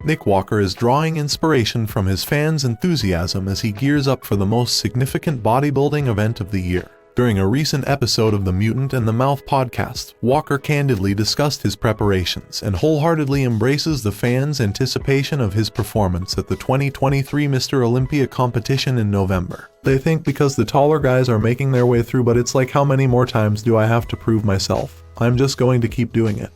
Nick Walker is drawing inspiration from his fans' enthusiasm as he gears up for the most significant bodybuilding event of the year. During a recent episode of the Mutant and the Mouth podcast, Walker candidly discussed his preparations and wholeheartedly embraces the fans' anticipation of his performance at the 2023 Mr. Olympia competition in November. They think because the taller guys are making their way through, but it's like, how many more times do I have to prove myself? I'm just going to keep doing it.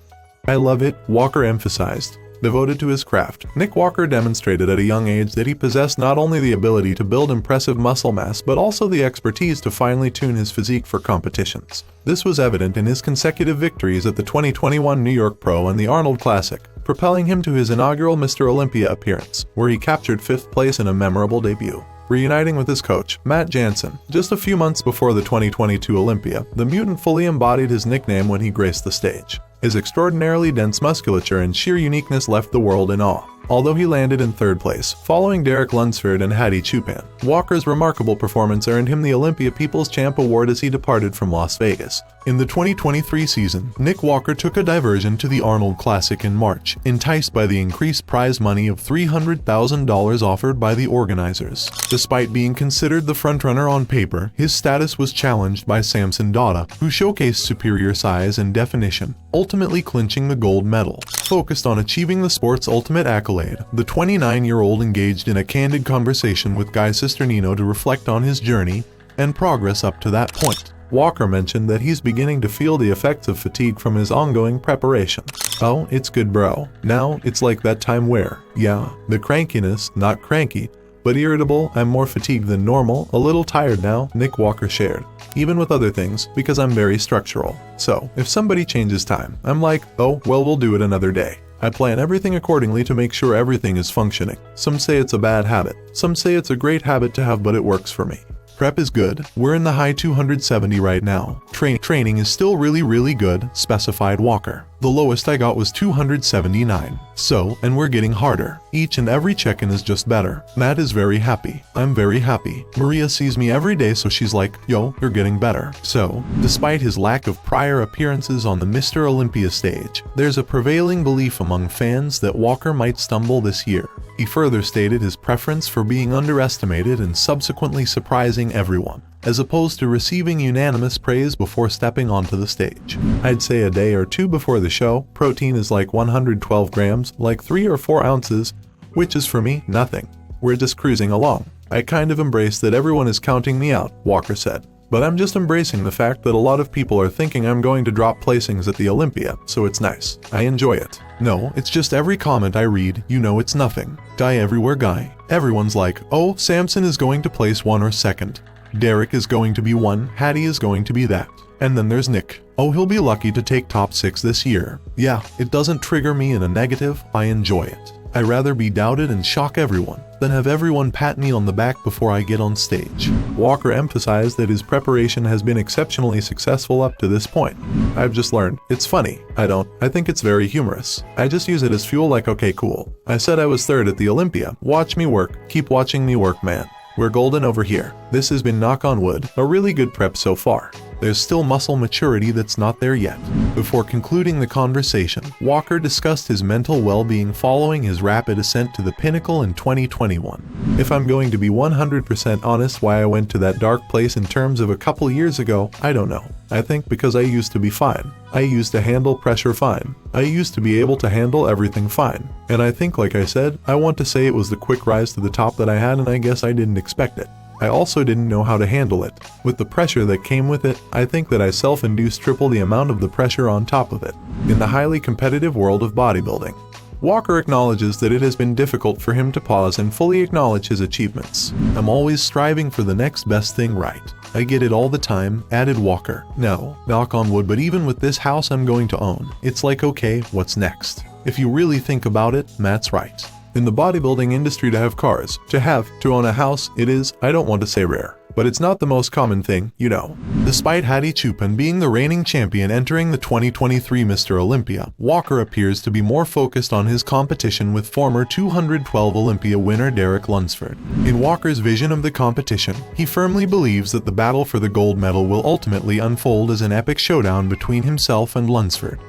I love it, Walker emphasized. Devoted to his craft, Nick Walker demonstrated at a young age that he possessed not only the ability to build impressive muscle mass but also the expertise to finely tune his physique for competitions. This was evident in his consecutive victories at the 2021 New York Pro and the Arnold Classic, propelling him to his inaugural Mr. Olympia appearance, where he captured 5th place in a memorable debut. Reuniting with his coach, Matt Jansen, just a few months before the 2022 Olympia, the mutant fully embodied his nickname when he graced the stage. His extraordinarily dense musculature and sheer uniqueness left the world in awe. Although he landed in 3rd place, following Derek Lunsford and Hadi Choopan, Walker's remarkable performance earned him the Olympia People's Champ Award as he departed from Las Vegas. In the 2023 season, Nick Walker took a diversion to the Arnold Classic in March, enticed by the increased prize money of $300,000 offered by the organizers. Despite being considered the frontrunner on paper, his status was challenged by Samson Dada, who showcased superior size and definition, ultimately clinching the gold medal. Focused on achieving the sport's ultimate accolade, the 29-year-old engaged in a candid conversation with Guy Cisternino to reflect on his journey and progress up to that point. Walker mentioned that he's beginning to feel the effects of fatigue from his ongoing preparation. "Oh, it's good, bro. Now it's like that time where, yeah, the crankiness, not cranky, but irritable. I'm more fatigued than normal, a little tired now," Nick Walker shared. "Even with other things, because I'm very structural. So, if somebody changes time, I'm like, oh, well, we'll do it another day. I plan everything accordingly to make sure everything is functioning. Some say it's a bad habit. Some say it's a great habit to have, but it works for me. Prep is good. We're in the high 270 right now. Training is still really good," specified Walker. "The lowest I got was 279. So, and we're getting harder. Each and every check-in is just better. Matt is very happy. I'm very happy. Maria sees me every day, so she's like, yo, you're getting better." So, despite his lack of prior appearances on the Mr. Olympia stage, there's a prevailing belief among fans that Walker might stumble this year. He further stated his preference for being underestimated and subsequently surprising everyone, as opposed to receiving unanimous praise before stepping onto the stage. "I'd say a day or two before the show, protein is like 112 grams, like 3 or 4 ounces, which is for me, nothing. We're just cruising along. I kind of embrace that everyone is counting me out," Walker said. "But I'm just embracing the fact that a lot of people are thinking I'm going to drop placings at the Olympia, so it's nice. I enjoy it. No, it's just every comment I read, you know it's nothing. Guy everywhere guy. Everyone's like, oh, Samson is going to place 1 or 2nd. Derek is going to be 1, Hadi is going to be that. And then there's Nick. Oh, he'll be lucky to take top 6 this year. Yeah, it doesn't trigger me in a negative, I enjoy it. I'd rather be doubted and shock everyone than have everyone pat me on the back before I get on stage." Walker emphasized that his preparation has been exceptionally successful up to this point. "I've just learned. It's funny. I think it's very humorous. I just use it as fuel, like, okay, cool. I said I was 3rd at the Olympia. Watch me work. Keep watching me work, man. We're golden over here. This has been, knock on wood, a really good prep so far. There's still muscle maturity that's not there yet." Before concluding the conversation, Walker discussed his mental well-being following his rapid ascent to the pinnacle in 2021. "If I'm going to be 100% honest, why I went to that dark place in terms of a couple years ago, I don't know. I think because I used to be fine. I used to handle pressure fine. I used to be able to handle everything fine. And I think, like I said, I want to say it was the quick rise to the top that I had, and I guess I didn't expect it. I also didn't know how to handle it. With the pressure that came with it, I think that I self-induced triple the amount of the pressure on top of it." In the highly competitive world of bodybuilding, Walker acknowledges that it has been difficult for him to pause and fully acknowledge his achievements. "I'm always striving for the next best thing, right? I get it all the time," added Walker. "No, knock on wood, but even with this house I'm going to own, it's like, okay, what's next? If you really think about it, Matt's right. In the bodybuilding industry, to have cars, to own a house, it is, I don't want to say rare, but it's not the most common thing, you know." Despite Hadi Choopan being the reigning champion entering the 2023 Mr. Olympia, Walker appears to be more focused on his competition with former 212 Olympia winner Derek Lunsford. In Walker's vision of the competition, he firmly believes that the battle for the gold medal will ultimately unfold as an epic showdown between himself and Lunsford.